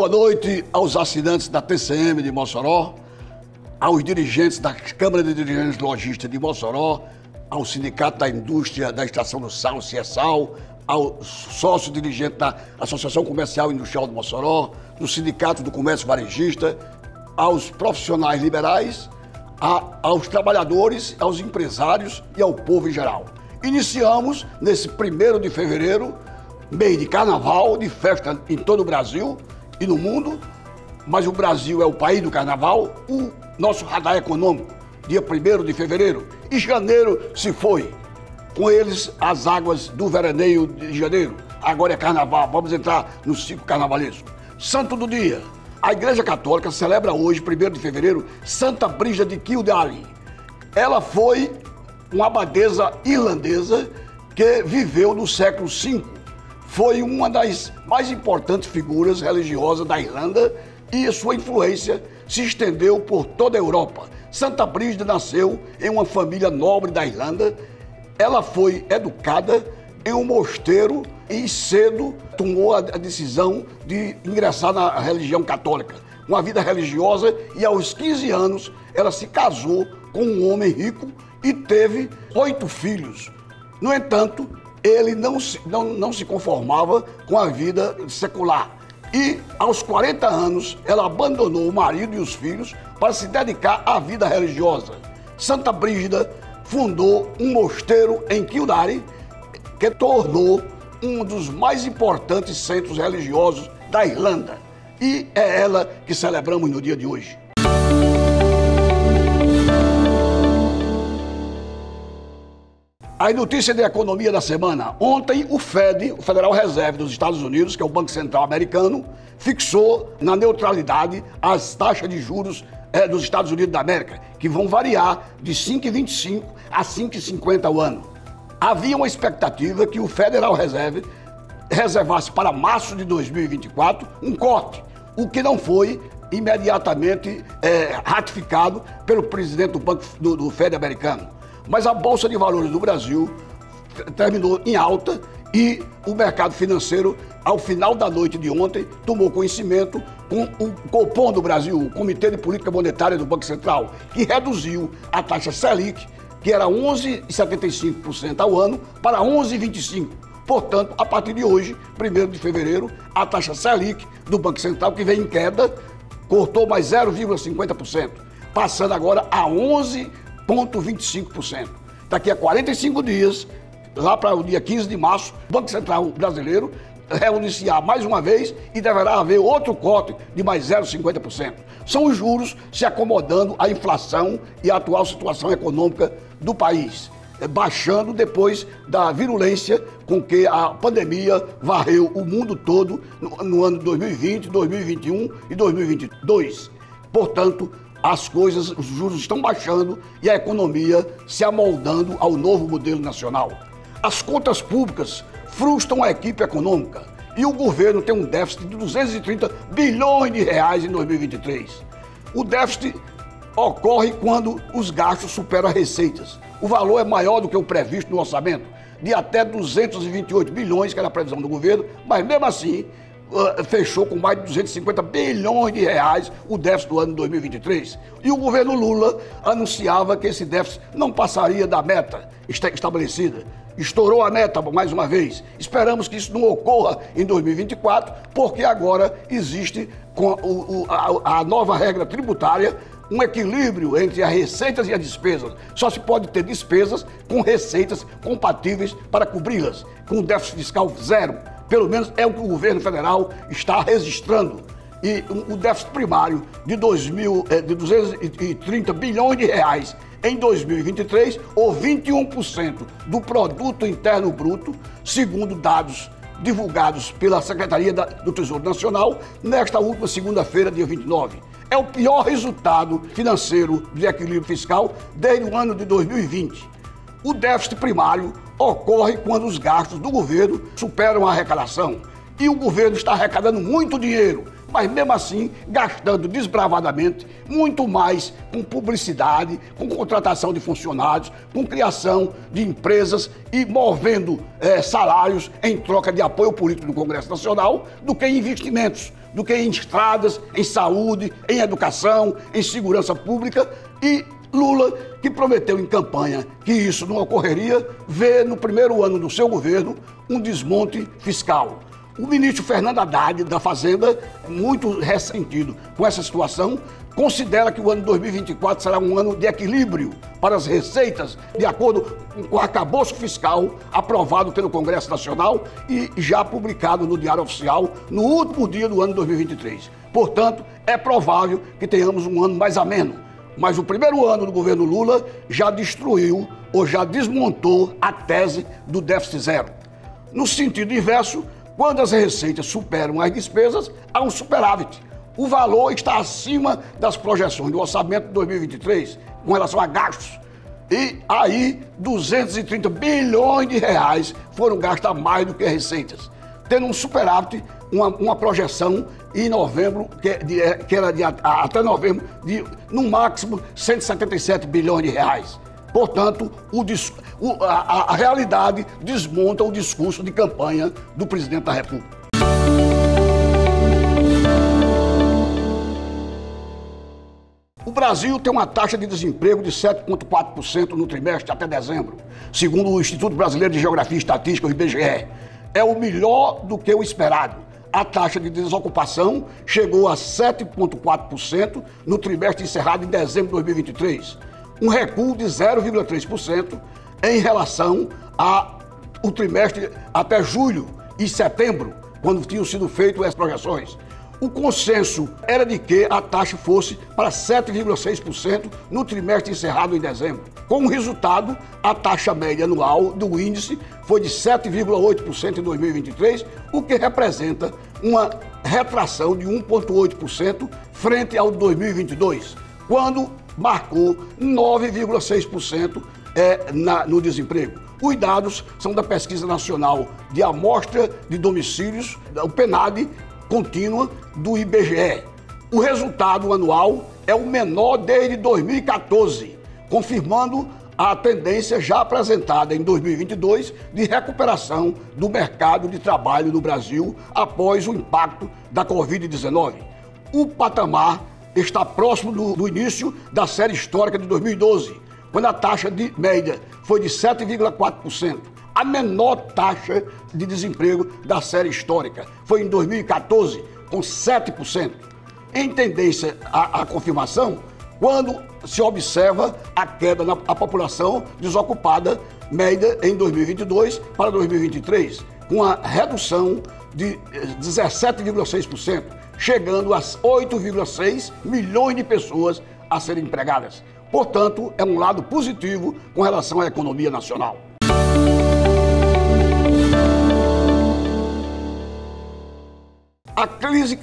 Boa noite aos assinantes da TCM de Mossoró, aos dirigentes da Câmara de Dirigentes Lojistas de Mossoró, ao Sindicato da Indústria da Extração do Sal, CIESAL, ao sócio dirigente da Associação Comercial e Industrial de Mossoró, do Sindicato do Comércio Varejista, aos profissionais liberais, aos trabalhadores, aos empresários e ao povo em geral. Iniciamos nesse 1º de fevereiro, mês de carnaval, de festa em todo o Brasil e no mundo, mas o Brasil é o país do carnaval, o nosso radar econômico, dia 1º de fevereiro, e janeiro se foi. Com eles, as águas do veraneio de janeiro. Agora é carnaval, vamos entrar no ciclo carnavalesco. Santo do dia. A Igreja Católica celebra hoje, 1º de fevereiro, Santa Brígida de Kildare. Ela foi uma abadesa irlandesa que viveu no século V. Foi uma das mais importantes figuras religiosas da Irlanda e sua influência se estendeu por toda a Europa. Santa Brígida nasceu em uma família nobre da Irlanda. Ela foi educada em um mosteiro e cedo tomou a decisão de ingressar na religião católica. Uma vida religiosa, e aos 15 anos ela se casou com um homem rico e teve 8 filhos. No entanto, ele não se conformava com a vida secular. E aos 40 anos ela abandonou o marido e os filhos para se dedicar à vida religiosa. Santa Brígida fundou um mosteiro em Kildare, que tornou um dos mais importantes centros religiosos da Irlanda. E é ela que celebramos no dia de hoje. As notícias de economia da semana. Ontem o Fed, o Federal Reserve dos Estados Unidos, que é o Banco Central americano, fixou na neutralidade as taxas de juros dos Estados Unidos da América, que vão variar de 5,25 a 5,50 ao ano. Havia uma expectativa que o Federal Reserve reservasse para março de 2024 um corte, o que não foi imediatamente ratificado pelo presidente do Banco do Fed americano. Mas a Bolsa de Valores do Brasil terminou em alta e o mercado financeiro, ao final da noite de ontem, tomou conhecimento com o Copom do Brasil, o Comitê de Política Monetária do Banco Central, que reduziu a taxa Selic, que era 11,75% ao ano, para 11,25%. Portanto, a partir de hoje, 1º de fevereiro, a taxa Selic do Banco Central, que vem em queda, cortou mais 0,50%, passando agora a 11,25%. Daqui a 45 dias, lá para o dia 15 de março, o Banco Central brasileiro reuniciar mais uma vez e deverá haver outro corte de mais 0,50%. São os juros se acomodando à inflação e à atual situação econômica do país, baixando depois da virulência com que a pandemia varreu o mundo todo no ano de 2020, 2021 e 2022. Portanto, as coisas, os juros estão baixando e a economia se amoldando ao novo modelo nacional. As contas públicas frustram a equipe econômica e o governo tem um déficit de 230 bilhões de reais em 2023. O déficit ocorre quando os gastos superam as receitas. O valor é maior do que o previsto no orçamento, de até 228 bilhões, que era a previsão do governo, mas mesmo assim fechou com mais de 250 bilhões de reais o déficit do ano de 2023. E o governo Lula anunciava que esse déficit não passaria da meta estabelecida. Estourou a meta mais uma vez. Esperamos que isso não ocorra em 2024, porque agora existe, com a nova regra tributária, um equilíbrio entre as receitas e as despesas. Só se pode ter despesas com receitas compatíveis para cobri-las, com déficit fiscal zero. Pelo menos é o que o governo federal está registrando. E o déficit primário de 230 bilhões de reais em 2023, ou 21% do Produto Interno Bruto, segundo dados divulgados pela Secretaria do Tesouro Nacional nesta última segunda-feira, dia 29. É o pior resultado financeiro de equilíbrio fiscal desde o ano de 2020. O déficit primário ocorre quando os gastos do governo superam a arrecadação. E o governo está arrecadando muito dinheiro, mas mesmo assim gastando desbravadamente muito mais com publicidade, com contratação de funcionários, com criação de empresas e movendo salários em troca de apoio político do Congresso Nacional, do que em investimentos, do que em estradas, em saúde, em educação, em segurança pública. E Lula, que prometeu em campanha que isso não ocorreria, vê no primeiro ano do seu governo um desmonte fiscal. O ministro Fernando Haddad, da Fazenda, muito ressentido com essa situação, considera que o ano 2024 será um ano de equilíbrio para as receitas, de acordo com o arcabouço fiscal aprovado pelo Congresso Nacional e já publicado no Diário Oficial no último dia do ano 2023. Portanto, é provável que tenhamos um ano mais ameno. Mas o primeiro ano do governo Lula já destruiu ou já desmontou a tese do déficit zero. No sentido inverso, quando as receitas superam as despesas, há um superávit. O valor está acima das projeções do orçamento de 2023 com relação a gastos. E aí, 230 bilhões de reais foram gastos a mais do que receitas, tendo um superávit, uma projeção em novembro, que era até novembro, de no máximo 177 bilhões de reais. Portanto, a realidade desmonta o discurso de campanha do presidente da República. O Brasil tem uma taxa de desemprego de 7,4% no trimestre até dezembro, segundo o Instituto Brasileiro de Geografia e Estatística, o IBGE. É o melhor do que o esperado. A taxa de desocupação chegou a 7,4% no trimestre encerrado em dezembro de 2023, um recuo de 0,3% em relação ao trimestre até julho e setembro, quando tinham sido feitas as projeções. O consenso era de que a taxa fosse para 7,6% no trimestre encerrado em dezembro. Como resultado, a taxa média anual do índice foi de 7,8% em 2023, o que representa uma retração de 1,8% frente ao 2022, quando marcou 9,6% no desemprego. Os dados são da Pesquisa Nacional de Amostra de Domicílios, o PNAD, contínua do IBGE. O resultado anual é o menor desde 2014, confirmando a tendência já apresentada em 2022 de recuperação do mercado de trabalho no Brasil após o impacto da Covid-19. O patamar está próximo do início da série histórica de 2012, quando a taxa de média foi de 7,4%. A menor taxa de desemprego da série histórica foi em 2014, com 7%. Em tendência à confirmação, quando se observa a queda na população desocupada média em 2022 para 2023, com a redução de 17,6%, chegando a 8,6 milhões de pessoas a serem empregadas. Portanto, é um lado positivo com relação à economia nacional. A crise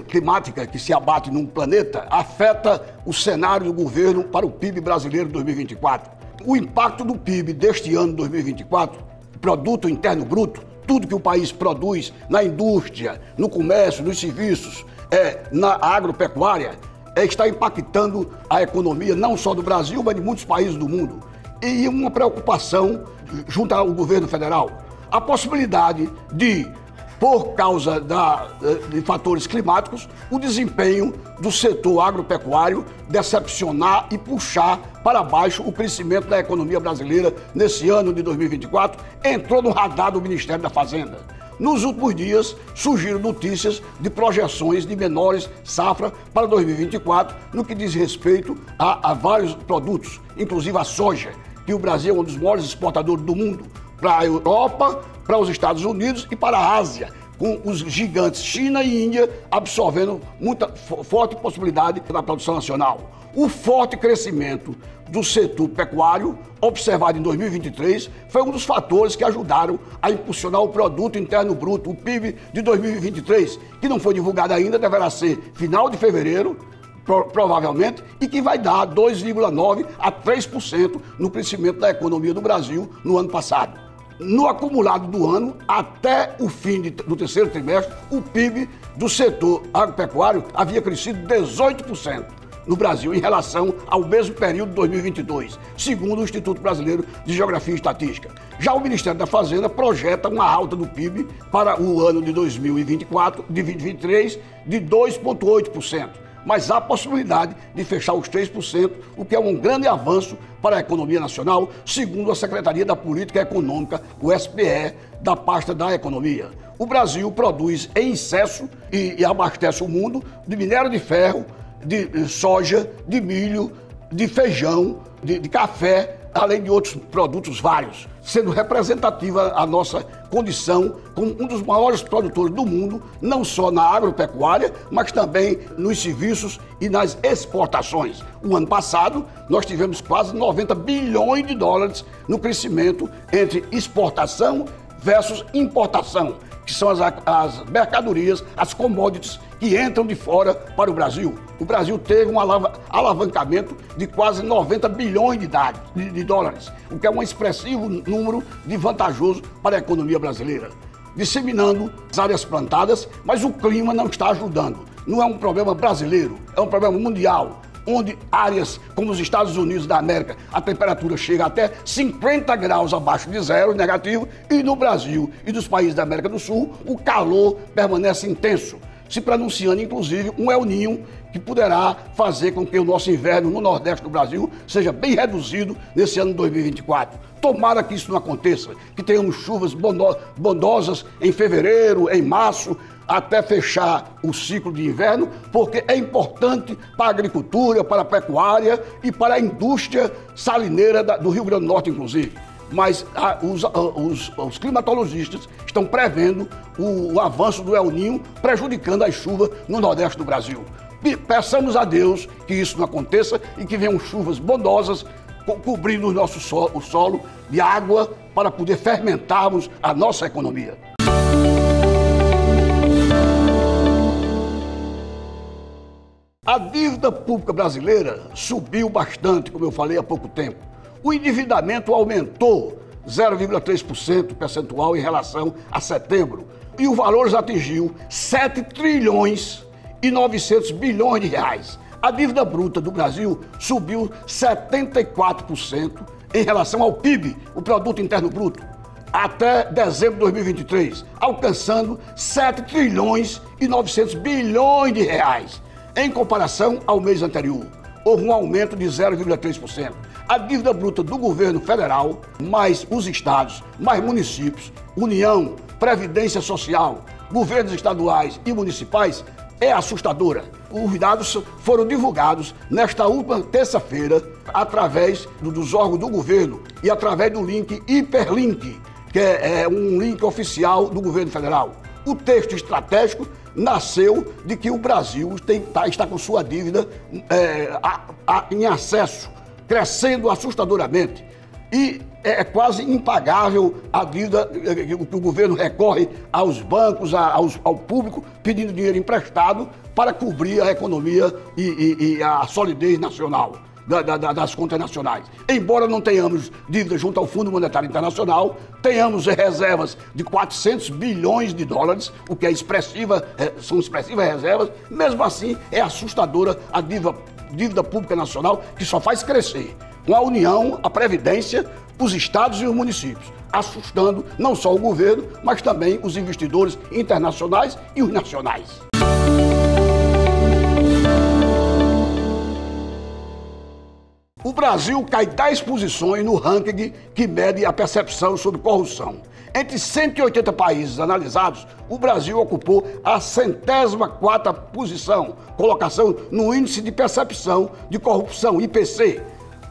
climática que se abate num planeta afeta o cenário do governo para o PIB brasileiro de 2024. O impacto do PIB deste ano de 2024, Produto Interno Bruto, tudo que o país produz na indústria, no comércio, nos serviços, na agropecuária, está impactando a economia não só do Brasil, mas de muitos países do mundo. E uma preocupação junto ao governo federal. A possibilidade de, por causa de fatores climáticos, o desempenho do setor agropecuário decepcionar e puxar para baixo o crescimento da economia brasileira nesse ano de 2024, entrou no radar do Ministério da Fazenda. Nos últimos dias, surgiram notícias de projeções de menores safra para 2024, no que diz respeito a vários produtos, inclusive a soja, que o Brasil é um dos maiores exportadores do mundo, para a Europa, para os Estados Unidos e para a Ásia, com os gigantes China e Índia absorvendo muita forte possibilidade da produção nacional. O forte crescimento do setor pecuário, observado em 2023, foi um dos fatores que ajudaram a impulsionar o Produto Interno Bruto, o PIB de 2023, que não foi divulgado ainda, deverá ser final de fevereiro, provavelmente, e que vai dar 2,9% a 3% no crescimento da economia do Brasil no ano passado. no acumulado do ano, até o fim do terceiro trimestre, o PIB do setor agropecuário havia crescido 18% no Brasil em relação ao mesmo período de 2022, segundo o Instituto Brasileiro de Geografia e Estatística. Já o Ministério da Fazenda projeta uma alta do PIB para o ano de 2023 de 2,8%. Mas há possibilidade de fechar os 3%, o que é um grande avanço para a economia nacional, segundo a Secretaria da Política Econômica, o SPE, da pasta da Economia. O Brasil produz em excesso e abastece o mundo de minério de ferro, de soja, de milho, de feijão, de café, além de outros produtos vários, sendo representativa a nossa condição como um dos maiores produtores do mundo, não só na agropecuária, mas também nos serviços e nas exportações. O ano passado, nós tivemos quase 90 bilhões de dólares no crescimento entre exportação versus importação, que são as mercadorias, as commodities que entram de fora para o Brasil. O Brasil teve um alavancamento de quase 90 bilhões de dólares, o que é um expressivo número de vantajoso para a economia brasileira. Disseminando as áreas plantadas, mas o clima não está ajudando. Não é um problema brasileiro, é um problema mundial, onde áreas como os Estados Unidos da América, a temperatura chega até 50 graus abaixo de zero, negativo, e no Brasil e dos países da América do Sul, o calor permanece intenso, se pronunciando, inclusive, um El Niño que poderá fazer com que o nosso inverno no Nordeste do Brasil seja bem reduzido nesse ano de 2024. Tomara que isso não aconteça, que tenhamos chuvas bondosas em fevereiro, em março, até fechar o ciclo de inverno, porque é importante para a agricultura, para a pecuária e para a indústria salineira do Rio Grande do Norte, inclusive. Mas os climatologistas estão prevendo o avanço do El Niño, prejudicando as chuvas no Nordeste do Brasil. E peçamos a Deus que isso não aconteça e que venham chuvas bondosas, cobrindo o solo de água para poder fermentarmos a nossa economia. A dívida pública brasileira subiu bastante, como eu falei há pouco tempo. O endividamento aumentou 0,3% percentual em relação a setembro. E o valor já atingiu 7 trilhões e 900 bilhões de reais. A dívida bruta do Brasil subiu 74% em relação ao PIB, o Produto Interno Bruto, até dezembro de 2023, alcançando 7 trilhões e 900 bilhões de reais. Em comparação ao mês anterior, houve um aumento de 0,3%. A dívida bruta do governo federal, mais os estados, mais municípios, União, Previdência Social, governos estaduais e municipais, é assustadora. Os dados foram divulgados nesta última terça-feira através dos órgãos do governo e através do link Hiperlink, que é um link oficial do governo federal. O texto estratégico nasceu de que o Brasil está com sua dívida em acesso, crescendo assustadoramente. E é quase impagável a dívida que o governo recorre aos bancos, ao público, pedindo dinheiro emprestado para cobrir a economia e a solidez nacional das contas nacionais. Embora não tenhamos dívida junto ao Fundo Monetário Internacional, tenhamos reservas de 400 bilhões de dólares, o que são expressivas reservas, mesmo assim é assustadora a dívida pública nacional, que só faz crescer, com a União, a Previdência, os estados e os municípios, assustando não só o governo, mas também os investidores internacionais e os nacionais. O Brasil cai 10 posições no ranking que mede a percepção sobre corrupção. Entre 180 países analisados, o Brasil ocupou a 104ª posição, colocação no Índice de Percepção de Corrupção, IPC,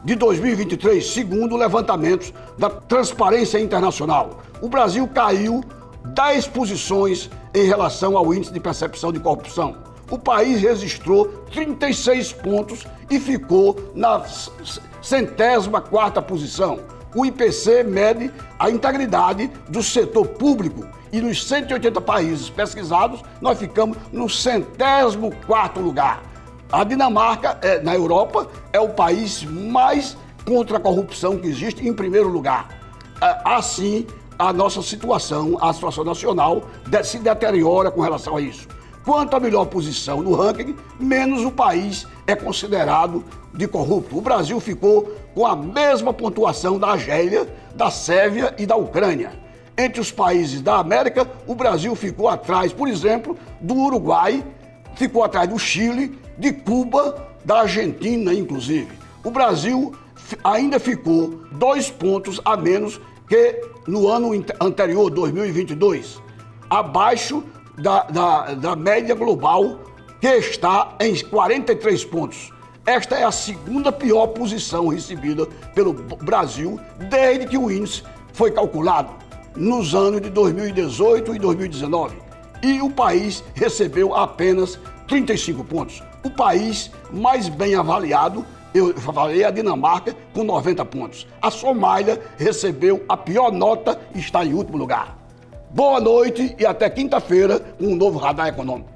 de 2023, segundo levantamentos da Transparência Internacional. O Brasil caiu 10 posições em relação ao Índice de Percepção de Corrupção. O país registrou 36 pontos e ficou na 104ª posição. O IPC mede a integridade do setor público e nos 180 países pesquisados, nós ficamos no 104º lugar. A Dinamarca, na Europa, é o país mais contra a corrupção que existe, em primeiro lugar. Assim, a nossa situação, a situação nacional se deteriora com relação a isso. Quanto à melhor posição no ranking, menos o país é considerado de corrupto. O Brasil ficou com a mesma pontuação da Argélia, da Sérvia e da Ucrânia. Entre os países da América, o Brasil ficou atrás, por exemplo, do Uruguai, ficou atrás do Chile, de Cuba, da Argentina, inclusive. O Brasil ainda ficou 2 pontos a menos que no ano anterior, 2022, abaixo da média global, que está em 43 pontos. Esta é a segunda pior posição recebida pelo Brasil desde que o índice foi calculado, nos anos de 2018 e 2019. E o país recebeu apenas 35 pontos. O país mais bem avaliado, eu falei, a Dinamarca, com 90 pontos. A Somália recebeu a pior nota e está em último lugar. Boa noite e até quinta-feira com um novo Radar Econômico.